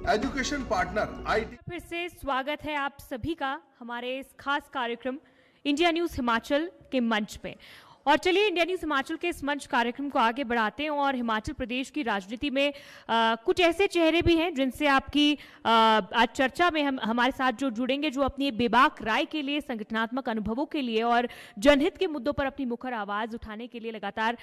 Education partner IT। फिर से स्वागत है आप सभी का हमारे इस खास कार्यक्रम इंडिया न्यूज हिमाचल के मंच पे। और चलिए इंडिया न्यूज हिमाचल के इस मंच कार्यक्रम को आगे बढ़ाते हैं और हिमाचल प्रदेश की राजनीति में कुछ ऐसे चेहरे भी हैं जिनसे आपकी आज चर्चा में हमारे साथ जो जुड़ेंगे, जो अपनी बेबाक राय के लिए, संगठनात्मक अनुभवों के लिए और जनहित के मुद्दों पर अपनी मुखर आवाज उठाने के लिए लगातार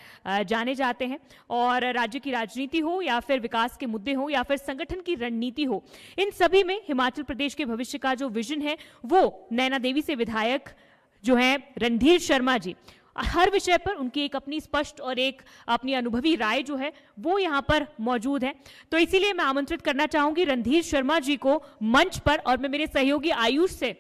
जाने जाते हैं। और राज्य की राजनीति हो या फिर विकास के मुद्दे हो या फिर संगठन की रणनीति हो, इन सभी में हिमाचल प्रदेश के भविष्य का जो विजन है वो नैना देवी से विधायक जो है रणधीर शर्मा जी, हर विषय पर उनकी एक अपनी स्पष्ट और एक अपनी अनुभवी राय जो है वो यहाँ पर मौजूद है। तो इसीलिए मैं आमंत्रित करना चाहूंगी रणधीर शर्मा जी को मंच पर, और मैं मेरे सहयोगी आयुष से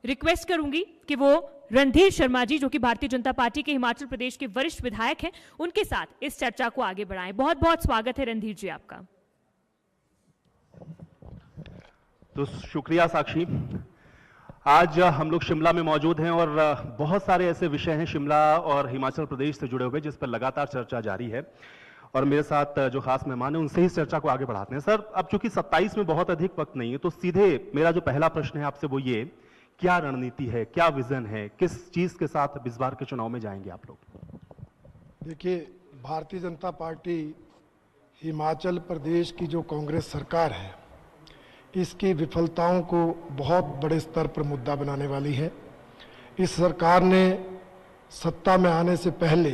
रिक्वेस्ट करूंगी कि वो रणधीर शर्मा जी, जो कि भारतीय जनता पार्टी के हिमाचल प्रदेश के वरिष्ठ विधायक हैं, उनके साथ इस चर्चा को आगे बढ़ाएं। बहुत बहुत स्वागत है रणधीर जी आपका। तो शुक्रिया साक्षी। आज हम लोग शिमला में मौजूद हैं और बहुत सारे ऐसे विषय हैं शिमला और हिमाचल प्रदेश से जुड़े हुए जिस पर लगातार चर्चा जारी है और मेरे साथ जो खास मेहमान हैं उनसे ही चर्चा को आगे बढ़ाते हैं। सर, अब चूंकि 27 में बहुत अधिक वक्त नहीं है तो सीधे मेरा जो पहला प्रश्न है आपसे वो ये, क्या रणनीति है, क्या विजन है, किस चीज के साथ इस बार के चुनाव में जाएंगे आप लोग? देखिए, भारतीय जनता पार्टी हिमाचल प्रदेश की जो कांग्रेस सरकार है इसकी विफलताओं को बहुत बड़े स्तर पर मुद्दा बनाने वाली है। इस सरकार ने सत्ता में आने से पहले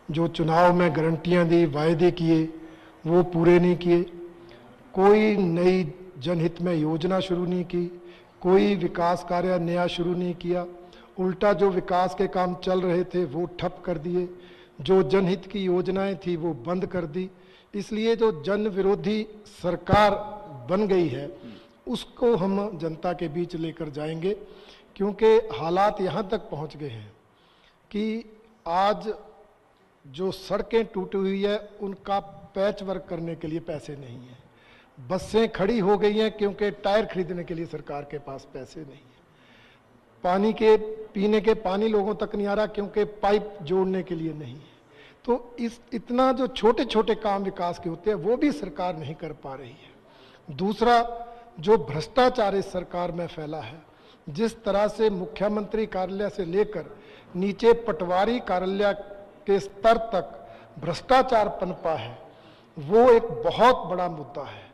जो चुनाव में गारंटियां दी, वायदे किए, वो पूरे नहीं किए। कोई नई जनहित में योजना शुरू नहीं की, कोई विकास कार्य नया शुरू नहीं किया। उल्टा जो विकास के काम चल रहे थे वो ठप कर दिए, जो जनहित की योजनाएं थी वो बंद कर दी। इसलिए जो जन विरोधी सरकार बन गई है उसको हम जनता के बीच लेकर जाएंगे, क्योंकि हालात यहाँ तक पहुँच गए हैं कि आज जो सड़कें टूटी हुई है उनका पैच वर्क करने के लिए पैसे नहीं है। बसें खड़ी हो गई हैं क्योंकि टायर खरीदने के लिए सरकार के पास पैसे नहीं है। पानी के पीने के पानी लोगों तक नहीं आ रहा क्योंकि पाइप जोड़ने के लिए नहीं है। तो इतना जो छोटे छोटे काम विकास के होते हैं वो भी सरकार नहीं कर पा रही है। दूसरा, जो भ्रष्टाचार इस सरकार में फैला है, जिस तरह से मुख्यमंत्री कार्यालय से लेकर नीचे पटवारी कार्यालय के स्तर तक भ्रष्टाचार पनपा है, वो एक बहुत बड़ा मुद्दा है।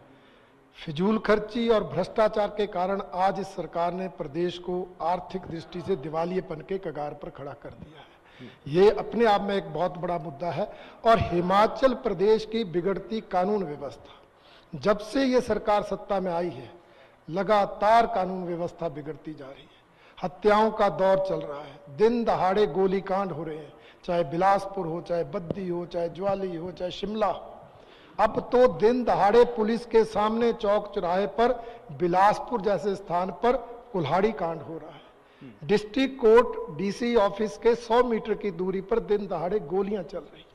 फिजूल खर्ची और भ्रष्टाचार के कारण आज इस सरकार ने प्रदेश को आर्थिक दृष्टि से दिवालियेपन के कगार पर खड़ा कर दिया है। ये अपने आप में एक बहुत बड़ा मुद्दा है। और हिमाचल प्रदेश की बिगड़ती कानून व्यवस्था, जब से ये सरकार सत्ता में आई है लगातार कानून व्यवस्था बिगड़ती जा रही है। हत्याओं का दौर चल रहा है, दिन दहाड़े गोलीकांड हो रहे हैं, चाहे बिलासपुर हो, चाहे बद्दी हो, चाहे ज्वाली हो, चाहे शिमला हो। अब तो दिन दहाड़े पुलिस के सामने चौक चौराहे पर बिलासपुर जैसे स्थान पर कुल्हाड़ी कांड हो रहा है। डिस्ट्रिक्ट कोर्ट डीसी ऑफिस के 100 मीटर की दूरी पर दिन दहाड़े गोलियां चल रही हैं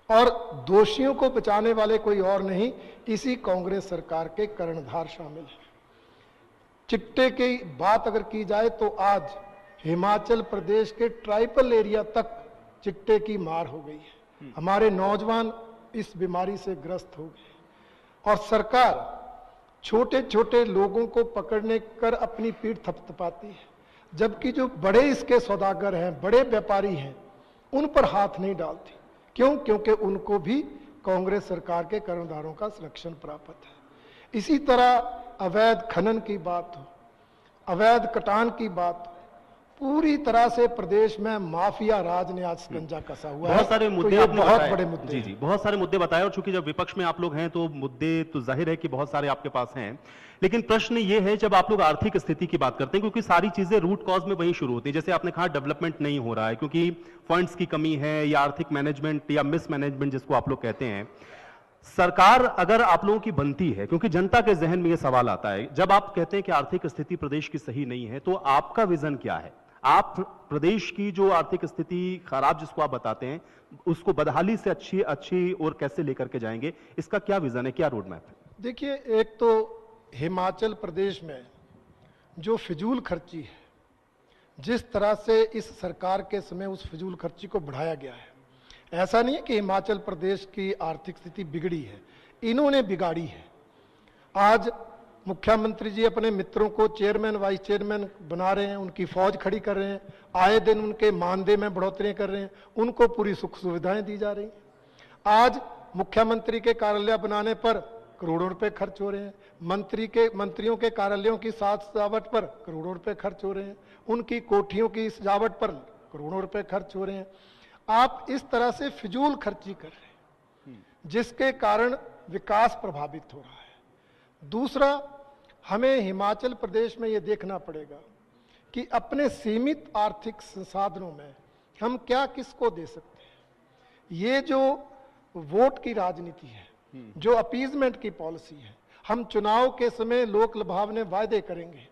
और दोषियों को बचाने वाले कोई और नहीं, इसी कांग्रेस सरकार के कर्णधार शामिल हैं। चिट्टे की बात अगर की जाए तो आज हिमाचल प्रदेश के ट्राइबल एरिया तक चिट्टे की मार हो गई है। हमारे नौजवान इस बीमारी से ग्रस्त हो गए और सरकार छोटे छोटे लोगों को पकड़ने कर अपनी पीठ थपथपाती है, जबकि जो बड़े इसके सौदागर हैं, बड़े व्यापारी हैं, उन पर हाथ नहीं डालती। क्यों? क्योंकि उनको भी कांग्रेस सरकार के कर्णधारों का संरक्षण प्राप्त है। इसी तरह अवैध खनन की बात हो, अवैध कटान की बात हो, पूरी तरह से प्रदेश में माफिया राज ने आज शिकंजा कसा हुआ है। बहुत सारे मुद्दे तो आपने बहुत बताए। बड़े मुद्दे जी जी, बहुत सारे मुद्दे बताए और चूंकि जब विपक्ष में आप लोग हैं तो मुद्दे तो जाहिर है कि बहुत सारे आपके पास हैं। लेकिन प्रश्न ये है, जब आप लोग आर्थिक स्थिति की बात करते हैं, क्योंकि सारी चीजें रूट कॉज में वहीं शुरू होती है। जैसे आपने कहा डेवलपमेंट नहीं हो रहा है क्योंकि फंड्स की कमी है या आर्थिक मैनेजमेंट या मिसमैनेजमेंट जिसको आप लोग कहते हैं। सरकार अगर आप लोगों की बनती है, क्योंकि जनता के जहन में यह सवाल आता है, जब आप कहते हैं कि आर्थिक स्थिति प्रदेश की सही नहीं है, तो आपका विजन क्या है? आप प्रदेश की जो आर्थिक स्थिति खराब जिसको आप बताते हैं उसको बदहाली से अच्छी और कैसे लेकर के जाएंगे, इसका क्या विजन है, क्या रोड मैप है? देखिए, एक तो हिमाचल प्रदेश में जो फिजूल खर्ची है, जिस तरह से इस सरकार के समय उस फिजूल खर्ची को बढ़ाया गया है, ऐसा नहीं है कि हिमाचल प्रदेश की आर्थिक स्थिति बिगड़ी है, इन्होंने बिगाड़ी है। आज मुख्यमंत्री जी अपने मित्रों को चेयरमैन वाइस चेयरमैन बना रहे हैं, उनकी फौज खड़ी कर रहे हैं, आए दिन उनके मानदेय में बढ़ोतरी कर रहे हैं, उनको पूरी सुख सुविधाएं दी जा रही हैं। आज मुख्यमंत्री के कार्यालय बनाने पर करोड़ों रुपए खर्च हो रहे हैं, मंत्रियों के कार्यालयों की साज सजावट पर करोड़ों रुपए खर्च हो रहे हैं, उनकी कोठियों की सजावट पर करोड़ों रुपए खर्च हो रहे हैं। आप इस तरह से फिजूल खर्ची कर रहे हैं, जिसके कारण विकास प्रभावित हो रहा है। दूसरा, हमें हिमाचल प्रदेश में यह देखना पड़ेगा कि अपने सीमित आर्थिक संसाधनों में हम क्या किसको दे सकते हैं। ये जो वोट की राजनीति है, जो अपीजमेंट की पॉलिसी है, हम चुनाव के समय लोक लुभावने वायदे करेंगे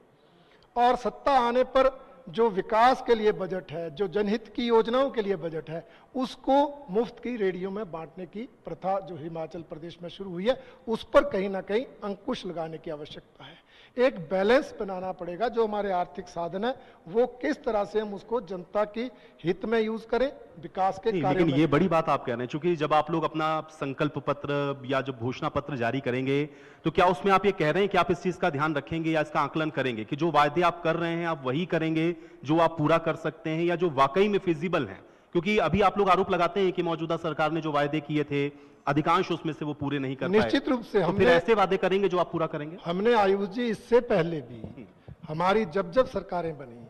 और सत्ता आने पर जो विकास के लिए बजट है, जो जनहित की योजनाओं के लिए बजट है, उसको मुफ्त की रेडियो में बांटने की प्रथा जो हिमाचल प्रदेश में शुरू हुई है, उस पर कहीं ना कहीं अंकुश लगाने की आवश्यकता है। एक बैलेंस बनाना पड़ेगा, जो हमारे आर्थिक साधन है वो किस तरह से हम उसको जनता की हित में यूज करें, विकास के कार्यों लेकिन में। ये बड़ी बात आप कह रहे हैं, क्योंकि जब आप लोग अपना संकल्प पत्र या जो घोषणा पत्र जारी करेंगे, तो क्या उसमें आप ये कह रहे हैं कि आप इस चीज का ध्यान रखेंगे या इसका आकलन करेंगे कि जो वायदे आप कर रहे हैं आप वही करेंगे जो आप पूरा कर सकते हैं या जो वाकई में फिजिबल है? क्योंकि अभी आप लोग आरोप लगाते हैं कि मौजूदा सरकार ने जो वायदे किए थे अधिकांश उसमें से वो पूरे नहीं कर पाए। निश्चित रूप से तो फिर ऐसे वादे करेंगे जो आप पूरा करेंगे? हमने आयुष जी इससे पहले भी हमारी जब सरकारें बनी,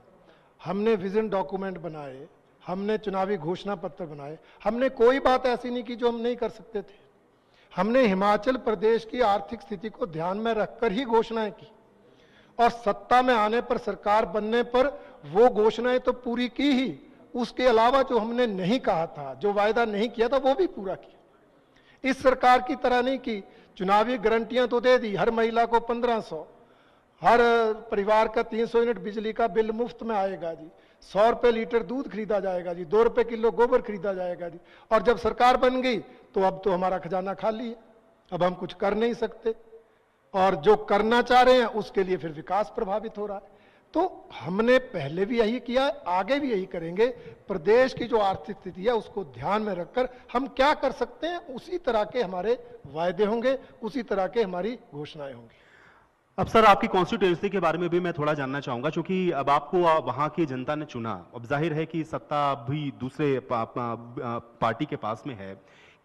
हमने विजन डॉक्यूमेंट बनाए, हमने चुनावी घोषणा पत्र बनाए, हमने कोई बात ऐसी नहीं की जो हम नहीं कर सकते थे। हमने हिमाचल प्रदेश की आर्थिक स्थिति को ध्यान में रखकर ही घोषणाएं की और सत्ता में आने पर, सरकार बनने पर वो घोषणाएं तो पूरी की ही, उसके अलावा जो हमने नहीं कहा था, जो वायदा नहीं किया था, वो भी पूरा किया। इस सरकार की तरह नहीं कि चुनावी गारंटियां तो दे दी, हर महिला को 1500, हर परिवार का 300 यूनिट बिजली का बिल मुफ्त में आएगा जी, 100 रुपए लीटर दूध खरीदा जाएगा जी, 2 रुपए किलो गोबर खरीदा जाएगा जी। और जब सरकार बन गई तो अब तो हमारा खजाना खाली है, अब हम कुछ कर नहीं सकते और जो करना चाह रहे हैं उसके लिए फिर विकास प्रभावित हो रहा है। तो हमने पहले भी यही किया, आगे भी यही करेंगे। प्रदेश की जो आर्थिक स्थिति है उसको ध्यान में रखकर हम क्या कर सकते हैं, उसी तरह के हमारे वायदे होंगे, उसी तरह के हमारी घोषणाएं होंगी। अब सर, आपकी कॉन्स्टिट्यूएंसी के बारे में भी मैं थोड़ा जानना चाहूंगा, क्योंकि अब आपको वहां की जनता ने चुना, अब जाहिर है कि सत्ता भी दूसरे पार्टी के पास में है।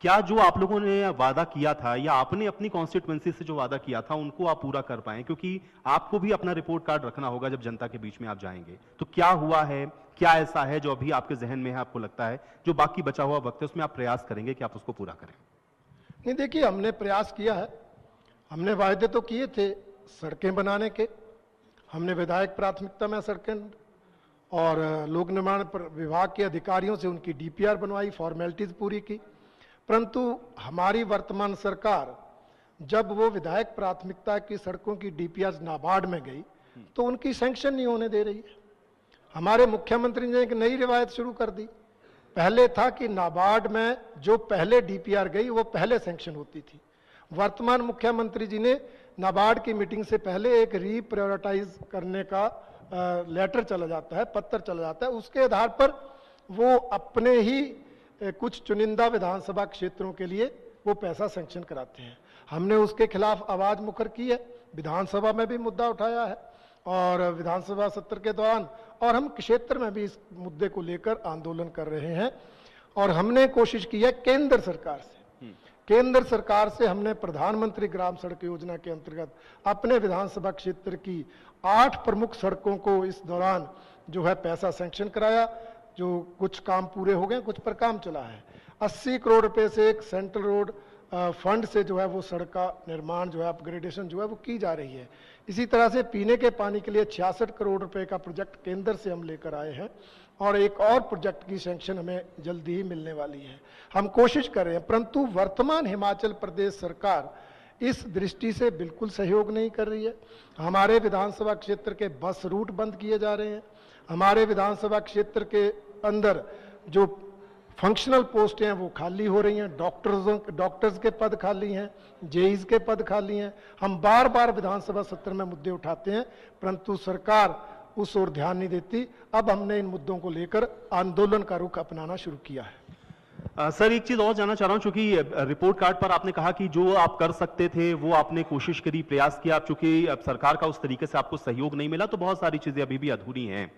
क्या जो आप लोगों ने वादा किया था या आपने अपनी कॉन्स्टिट्यूएंसी से जो वादा किया था उनको आप पूरा कर पाए? क्योंकि आपको भी अपना रिपोर्ट कार्ड रखना होगा जब जनता के बीच में आप जाएंगे। तो क्या हुआ है, क्या ऐसा है जो अभी आपके जहन में है, आपको लगता है जो बाकी बचा हुआ वक्त है उसमें आप प्रयास करेंगे कि आप उसको पूरा करें? नहीं, देखिए, हमने प्रयास किया है, हमने वायदे तो किए थे सड़कें बनाने के, हमने विधायक प्राथमिकता में सड़कें और लोक निर्माण विभाग के अधिकारियों से उनकी डीपीआर बनवाई, फॉर्मेलिटीज पूरी की। परंतु हमारी वर्तमान सरकार जब वो विधायक प्राथमिकता की सड़कों की डीपीआर नाबार्ड में गई तो उनकी सैंक्शन नहीं होने दे रही है। हमारे मुख्यमंत्री ने एक नई रिवायत शुरू कर दी। पहले था कि नाबार्ड में जो पहले डीपीआर गई वो पहले सैंक्शन होती थी। वर्तमान मुख्यमंत्री जी ने नाबार्ड की मीटिंग से पहले एक रीप्रायोरिटाइज करने का लेटर चला जाता है, पत्र चला जाता है, उसके आधार पर वो अपने ही कुछ चुनिंदा विधानसभा क्षेत्रों के लिए वो पैसा सैंक्शन कराते हैं। हमने उसके खिलाफ आवाज मुखर की है, विधानसभा में भी मुद्दा उठाया है और विधानसभा सत्र के दौरान, और हम क्षेत्र में भी इस मुद्दे को लेकर आंदोलन कर रहे हैं। और हमने कोशिश की है केंद्र सरकार से हमने प्रधानमंत्री ग्राम सड़क योजना के अंतर्गत अपने विधानसभा क्षेत्र की 8 प्रमुख सड़कों को इस दौरान जो है पैसा सैंक्शन कराया। जो कुछ काम पूरे हो गए, कुछ पर काम चला है। 80 करोड़ रुपए से एक सेंट्रल रोड फंड से जो है वो सड़क का निर्माण जो है, अपग्रेडेशन जो है वो की जा रही है। इसी तरह से पीने के पानी के लिए 66 करोड़ रुपए का प्रोजेक्ट केंद्र से हम लेकर आए हैं और एक और प्रोजेक्ट की सैंक्शन हमें जल्दी ही मिलने वाली है। हम कोशिश कर रहे हैं, परंतु वर्तमान हिमाचल प्रदेश सरकार इस दृष्टि से बिल्कुल सहयोग नहीं कर रही है। हमारे विधानसभा क्षेत्र के बस रूट बंद किए जा रहे हैं। हमारे विधानसभा क्षेत्र के अंदर जो फंक्शनल पोस्टें हैं वो खाली हो रही हैं, डॉक्टर्स के पद खाली हैं, जेईज के पद खाली हैं। हम बार बार विधानसभा सत्र में मुद्दे उठाते हैं, परंतु सरकार उस ओर ध्यान नहीं देती। अब हमने इन मुद्दों को लेकर आंदोलन का रुख अपनाना शुरू किया है। सर एक चीज और जानना चाह रहा हूं, चूंकि रिपोर्ट कार्ड पर आपने कहा कि जो आप कर सकते थे वो आपने कोशिश करी, प्रयास किया, चूंकि अब सरकार का उस तरीके से आपको सहयोग नहीं मिला तो बहुत सारी चीजें अभी भी अधूरी हैं।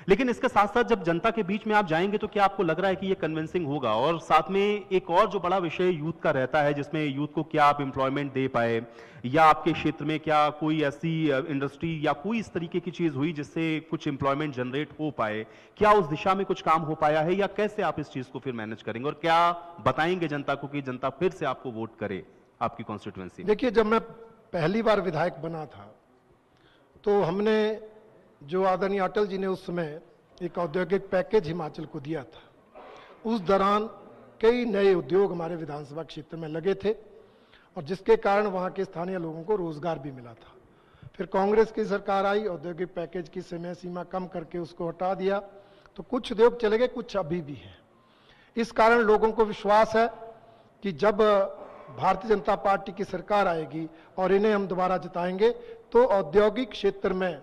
लेकिन इसके साथ साथ जब जनता के बीच में आप जाएंगे तो क्या आपको लग रहा है कि ये कन्विंसिंग होगा? और साथ में एक और जो बड़ा विषय यूथ का रहता है, जिसमें यूथ को क्या आप एम्प्लॉयमेंट दे पाए, या आपके क्षेत्र में क्या कोई ऐसी इंडस्ट्री या कोई इस तरीके की चीज हुई जिससे कुछ एम्प्लॉयमेंट जनरेट हो पाए? क्या उस दिशा में कुछ काम हो पाया है, या कैसे आप इस चीज को फिर मैनेज करेंगे और क्या बताएंगे जनता को कि जनता फिर से आपको वोट करे आपकी कॉन्स्टिट्यूएंसी में? देखिए, जब मैं पहली बार विधायक बना था तो हमने, जो आदरणीय अटल जी ने उस समय एक औद्योगिक पैकेज हिमाचल को दिया था, उस दौरान कई नए उद्योग हमारे विधानसभा क्षेत्र में लगे थे और जिसके कारण वहां के स्थानीय लोगों को रोजगार भी मिला था। फिर कांग्रेस की सरकार आई, औद्योगिक पैकेज की समय सीमा कम करके उसको हटा दिया, तो कुछ उद्योग चले गए, कुछ अभी भी हैं। इस कारण लोगों को विश्वास है कि जब भारतीय जनता पार्टी की सरकार आएगी और इन्हें हम दोबारा जिताएंगे तो औद्योगिक क्षेत्र में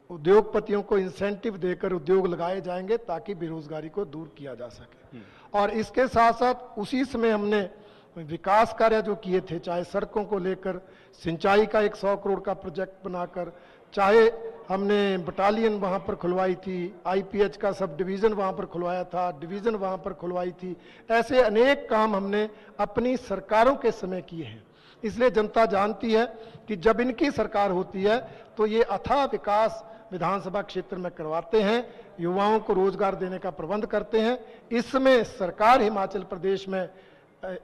उद्योगपतियों को इंसेंटिव देकर उद्योग लगाए जाएंगे ताकि बेरोजगारी को दूर किया जा सके। और इसके साथ साथ उसी समय हमने विकास कार्य जो किए थे, चाहे सड़कों को लेकर, सिंचाई का 100 करोड़ का प्रोजेक्ट बनाकर, चाहे हमने बटालियन वहां पर खुलवाई थी, आईपीएच का सब डिवीजन वहां पर खुलवाया था, डिवीजन वहां पर खुलवाई थी, ऐसे अनेक काम हमने अपनी सरकारों के समय किए हैं। इसलिए जनता जानती है कि जब इनकी सरकार होती है तो ये अथाह विकास विधानसभा क्षेत्र में करवाते हैं, युवाओं को रोजगार देने का प्रबंध करते हैं। इसमें सरकार हिमाचल प्रदेश में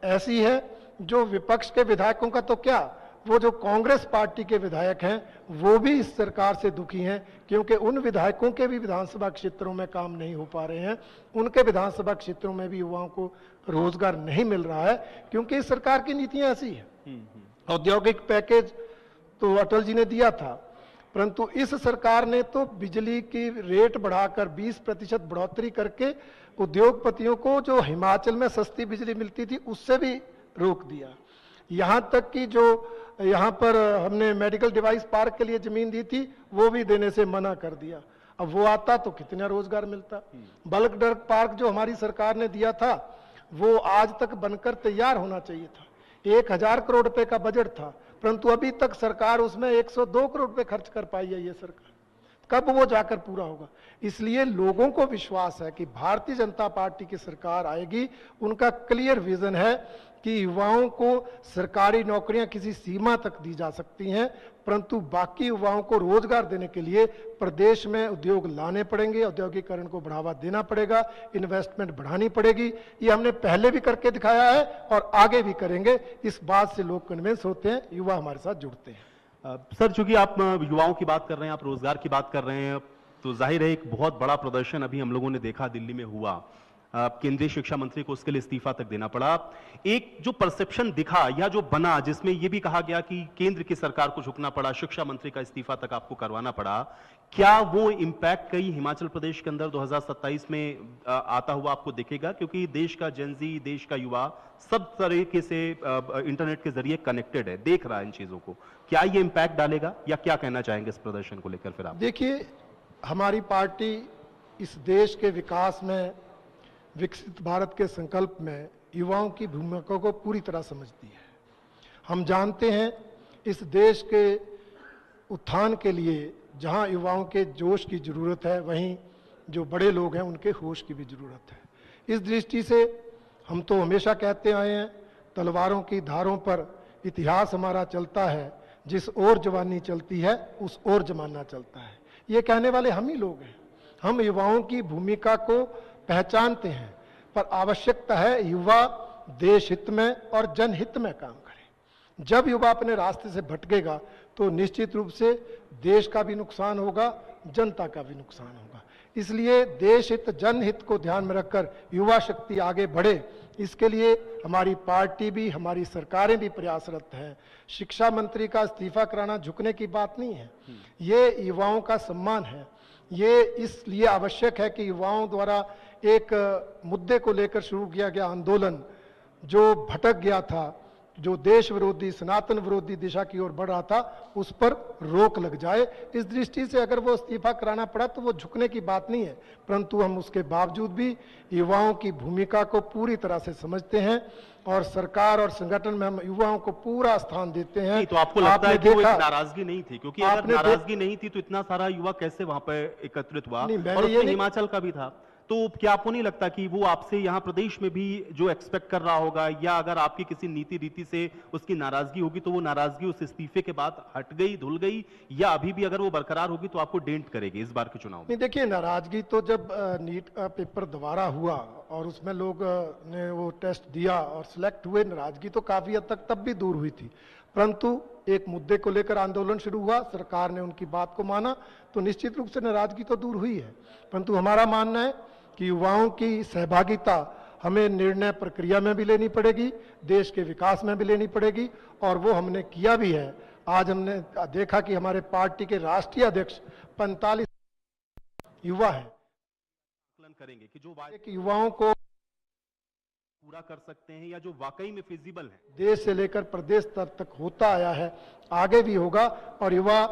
ऐसी है जो विपक्ष के विधायकों का तो क्या, वो जो कांग्रेस पार्टी के विधायक हैं वो भी इस सरकार से दुखी हैं, क्योंकि उन विधायकों के भी विधानसभा क्षेत्रों में काम नहीं हो पा रहे हैं, उनके विधानसभा क्षेत्रों में भी युवाओं को रोजगार नहीं मिल रहा है, क्योंकि इस सरकार की नीतियां ऐसी हैं। औद्योगिक पैकेज तो अटल जी ने दिया था, परंतु इस सरकार ने तो बिजली की रेट बढ़ाकर 20% बढ़ोतरी करके उद्योगपतियों को जो हिमाचल में सस्ती बिजली मिलती थी उससे भी रोक दिया। यहां तक कि जो यहां पर हमने मेडिकल डिवाइस पार्क के लिए जमीन दी थी वो भी देने से मना कर दिया। अब वो आता तो कितना रोजगार मिलता। बल्क ड्रग पार्क जो हमारी सरकार ने दिया था वो आज तक बनकर तैयार होना चाहिए था। 1000 करोड़ रुपए का बजट था, परंतु अभी तक सरकार उसमें 102 करोड़ रुपए खर्च कर पाई है। ये सरकार कब वो जाकर पूरा होगा? इसलिए लोगों को विश्वास है कि भारतीय जनता पार्टी की सरकार आएगी। उनका क्लियर विजन है कि युवाओं को सरकारी नौकरियां किसी सीमा तक दी जा सकती हैं, परंतु बाकी युवाओं को रोजगार देने के लिए प्रदेश में उद्योग लाने पड़ेंगे, औद्योगिकरण को बढ़ावा देना पड़ेगा, इन्वेस्टमेंट बढ़ानी पड़ेगी। ये हमने पहले भी करके दिखाया है और आगे भी करेंगे। इस बात से लोग कन्विंस होते हैं, युवा हमारे साथ जुड़ते हैं। सर, चूंकि आप युवाओं की बात कर रहे हैं, आप रोजगार की बात कर रहे हैं, तो जाहिर है एक बहुत बड़ा प्रदर्शन अभी हम लोगों ने देखा दिल्ली में हुआ। केंद्रीय शिक्षा मंत्री को उसके लिए इस्तीफा तक देना पड़ा। एक जो परसेप्शन दिखा या जो बना, जिसमें यह भी कहा गया कि केंद्र की सरकार को झुकना पड़ा, शिक्षा मंत्री का इस्तीफा तक आपको करवाना पड़ा, क्या वो इंपैक्ट कहीं हिमाचल प्रदेश के अंदर 2027 में आता हुआ आपको दिखेगा? क्योंकि देश का जेनजी, देश का युवा सब तरीके से इंटरनेट के जरिए कनेक्टेड है, देख रहा है इन चीजों को। क्या ये इंपैक्ट डालेगा या क्या कहना चाहेंगे इस प्रदर्शन को लेकर? फिर आप देखिए, हमारी पार्टी इस देश के विकास में, विकसित भारत के संकल्प में युवाओं की भूमिका को पूरी तरह समझती है। हम जानते हैं इस देश के उत्थान के लिए जहां युवाओं के जोश की जरूरत है, वहीं जो बड़े लोग हैं उनके होश की भी जरूरत है। इस दृष्टि से हम तो हमेशा कहते आए हैं, तलवारों की धारों पर इतिहास हमारा चलता है, जिस ओर जवानी चलती है उस ओर जमाना चलता है। ये कहने वाले हम ही लोग हैं। हम युवाओं की भूमिका को पहचानते हैं, पर आवश्यकता है युवा देश हित में और जनहित में काम करें। जब युवा अपने रास्ते से भटकेगा तो निश्चित रूप से देश का भी नुकसान होगा, जनता का भी नुकसान होगा। इसलिए देश हित, जनहित को ध्यान में रखकर युवा शक्ति आगे बढ़े, इसके लिए हमारी पार्टी भी, हमारी सरकारें भी प्रयासरत हैं। शिक्षा मंत्री का इस्तीफा कराना झुकने की बात नहीं है, ये युवाओं का सम्मान है। ये इसलिए आवश्यक है कि युवाओं द्वारा एक मुद्दे को लेकर शुरू किया गया आंदोलन जो भटक गया था, जो देश विरोधी सनातन विरोधी दिशा की ओर बढ़ रहा था उस पर रोक लग जाए। इस दृष्टि से अगर वो इस्तीफा कराना पड़ा तो वो झुकने की बात नहीं है, परंतु हम उसके बावजूद भी युवाओं की भूमिका को पूरी तरह से समझते हैं और सरकार और संगठन में हम युवाओं को पूरा स्थान देते हैं। नहीं, तो आपको लगता है कि वो एक देखा- नाराजगी नहीं थी? क्योंकि अगर आपने नाराजगी नहीं थी तो इतना सारा युवा कैसे वहां पर एकत्रित हुआ? नहीं, मैंने और ये उसमें नहीं- हिमाचल का भी था, तो क्या आपको नहीं लगता कि वो आपसे यहाँ प्रदेश में भी जो एक्सपेक्ट कर रहा होगा, या अगर आपकी किसी नीति रीति से उसकी नाराजगी होगी तो वो नाराजगी उस इस्तीफे के बाद हट गई, धुल गई, या अभी भी अगर वो बरकरार होगी तो आपको डेंट करेगी इस बार के चुनाव में? नहीं, देखिए, नाराजगी तो जब नीट का पेपर दोबारा हुआ और उसमें लोग ने वो टेस्ट दिया और सिलेक्ट हुए, नाराजगी तो काफी हद तक तब भी दूर हुई थी, परंतु एक मुद्दे को लेकर आंदोलन शुरू हुआ, सरकार ने उनकी बात को माना, तो निश्चित रूप से नाराजगी तो दूर हुई है। परंतु हमारा मानना है कि युवाओं की सहभागिता हमें निर्णय प्रक्रिया में भी लेनी पड़ेगी, देश के विकास में भी लेनी पड़ेगी, और वो हमने किया भी है। आज हमने देखा कि हमारे पार्टी के राष्ट्रीय अध्यक्ष 45 युवा है। आकलन करेंगे कि जो एक युवाओं को पूरा कर सकते हैं या जो वाकई में फिजिबल है। देश से लेकर प्रदेश स्तर तक होता आया है, आगे भी होगा, और युवा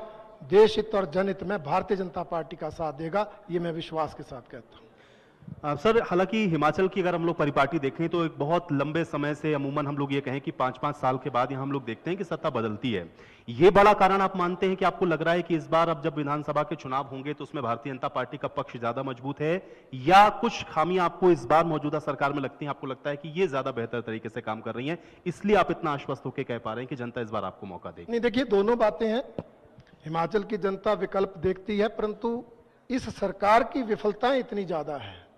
देश हित और जनहित में भारतीय जनता पार्टी का साथ देगा, ये मैं विश्वास के साथ कहता हूँ। सर, हालांकि हिमाचल की अगर हम लोग परिपाटी देखें तो एक बहुत लंबे समय से अमूमन हम लोग ये कहें कि 5-5 साल के बाद यहाँ हम लोग देखते हैं कि सत्ता बदलती है। ये बड़ा कारण आप मानते हैं कि आपको लग रहा है कि इस बार अब जब विधानसभा के चुनाव होंगे तो उसमें भारतीय जनता पार्टी का पक्ष ज्यादा मजबूत है, या कुछ खामियां आपको इस बार मौजूदा सरकार में लगती हैं, आपको लगता है कि ये ज्यादा बेहतर तरीके से काम कर रही है, इसलिए आप इतना आश्वस्त होकर कह पा रहे हैं कि जनता इस बार आपको मौका देगी? नहीं, देखिए, दोनों बातें हैं। हिमाचल की जनता विकल्प देखती है, परंतु इस सरकार की विफलताएं इतनी ज्यादा है,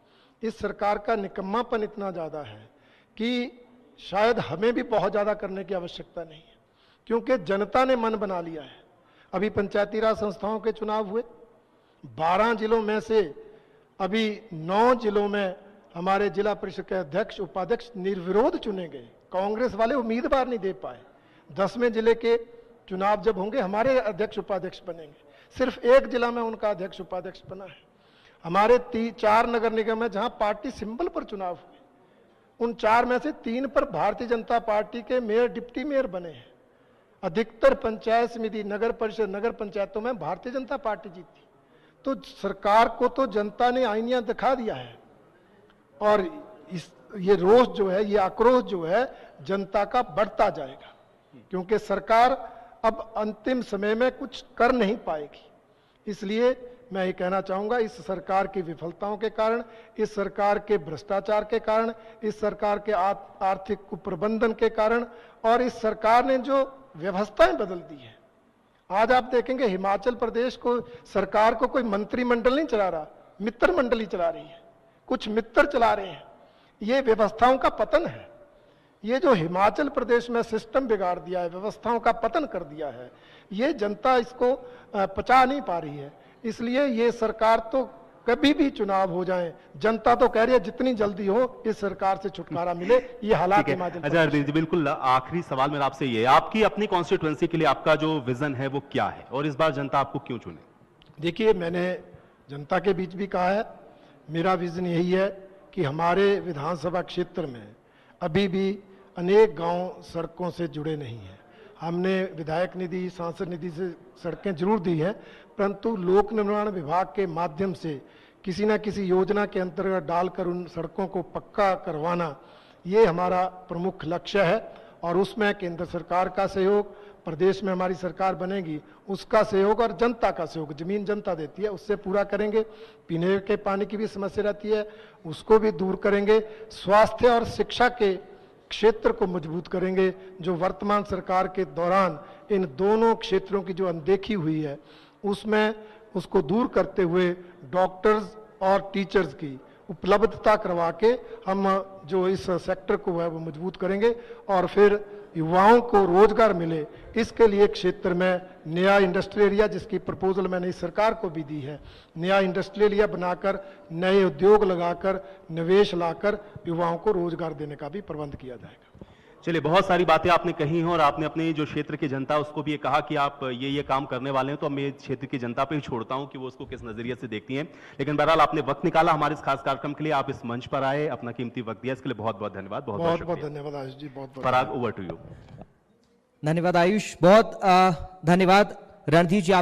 इस सरकार का निकम्मापन इतना ज्यादा है कि शायद हमें भी बहुत ज्यादा करने की आवश्यकता नहीं है, क्योंकि जनता ने मन बना लिया है। अभी पंचायती राज संस्थाओं के चुनाव हुए, 12 जिलों में से अभी 9 जिलों में हमारे जिला परिषद के अध्यक्ष उपाध्यक्ष निर्विरोध चुने गए। कांग्रेस वाले उम्मीदवार नहीं दे पाए। 10वें जिले के चुनाव जब होंगे हमारे अध्यक्ष उपाध्यक्ष बनेंगे। सिर्फ एक जिला में उनका अध्यक्ष उपाध्यक्ष बना है। हमारे 4 नगर निगम है जहां पार्टी सिंबल पर चुनाव हुए, उन 4 में से 3 पर भारतीय जनता पार्टी के मेयर डिप्टी मेयर बने हैं। अधिकतर पंचायत समिति, नगर परिषद, नगर पंचायतों में भारतीय जनता पार्टी जीती। तो सरकार को तो जनता ने आईना दिखा दिया है, और ये रोष जो है, ये आक्रोश जो है जनता का बढ़ता जाएगा, क्योंकि सरकार अब अंतिम समय में कुछ कर नहीं पाएगी। इसलिए मैं ये कहना चाहूंगा, इस सरकार की विफलताओं के कारण, इस सरकार के भ्रष्टाचार के कारण, इस सरकार के आर्थिक कुप्रबंधन के कारण, और इस सरकार ने जो व्यवस्थाएं बदल दी है। आज आप देखेंगे हिमाचल प्रदेश को, सरकार को कोई मंत्रिमंडल नहीं चला रहा, मित्र मंडली चला रही है, कुछ मित्र चला रहे हैं। ये व्यवस्थाओं का पतन है। ये जो हिमाचल प्रदेश में सिस्टम बिगाड़ दिया है, व्यवस्थाओं का पतन कर दिया है, ये जनता इसको पचा नहीं पा रही है। इसलिए ये सरकार तो कभी भी चुनाव हो जाए, जनता तो कह रही है जितनी जल्दी हो इस सरकार से छुटकारा मिले। ये हालात हिमाचल। अच्छा हरदीप जी, बिल्कुल आखिरी सवाल मेरा आपसे ये है, आपकी अपनी कॉन्स्टिट्यूएंसी के लिए आपका जो विजन है वो क्या है, और इस बार जनता आपको क्यों चुने? देखिए, मैंने जनता के बीच भी कहा है, मेरा विजन यही है कि हमारे विधानसभा क्षेत्र में अभी भी अनेक गांव सड़कों से जुड़े नहीं हैं। हमने विधायक निधि, सांसद निधि से सड़कें जरूर दी हैं, परंतु लोक निर्माण विभाग के माध्यम से किसी न किसी योजना के अंतर्गत डालकर उन सड़कों को पक्का करवाना, ये हमारा प्रमुख लक्ष्य है। और उसमें केंद्र सरकार का सहयोग, प्रदेश में हमारी सरकार बनेगी उसका सहयोग, और जनता का सहयोग, जमीन जनता देती है उससे पूरा करेंगे। पीने के पानी की भी समस्या रहती है, उसको भी दूर करेंगे। स्वास्थ्य और शिक्षा के क्षेत्र को मजबूत करेंगे। जो वर्तमान सरकार के दौरान इन दोनों क्षेत्रों की जो अनदेखी हुई है, उसमें उसको दूर करते हुए डॉक्टर्स और टीचर्स की उपलब्धता करवा के हम जो इस सेक्टर को है वो मजबूत करेंगे, और फिर युवाओं को रोजगार मिले, इसके लिए क्षेत्र में नया इंडस्ट्रियल एरिया, जिसकी प्रपोजल मैंने इस सरकार को भी दी है, नया इंडस्ट्रियल एरिया बनाकर, नए उद्योग लगाकर, निवेश लाकर युवाओं को रोजगार देने का भी प्रबंध किया जाएगा। चलिए, बहुत सारी बातें आपने कही हैं, और आपने अपने जो क्षेत्र की जनता उसको भी ये कहा कि आप ये काम करने वाले हैं, तो मैं क्षेत्र की जनता पे ही छोड़ता हूं कि वो उसको किस नजरिए से देखती हैं। लेकिन बहरहाल आपने वक्त निकाला हमारे इस खास कार्यक्रम के लिए, आप इस मंच पर आए, अपना कीमती वक्त दिया, इसके लिए बहुत बहुत धन्यवाद। बहुत बहुत धन्यवाद आशीष जी, बहुत बहुत। पराग, ओवर टू यू। धन्यवाद आयुष, बहुत धन्यवाद रणधीर जी।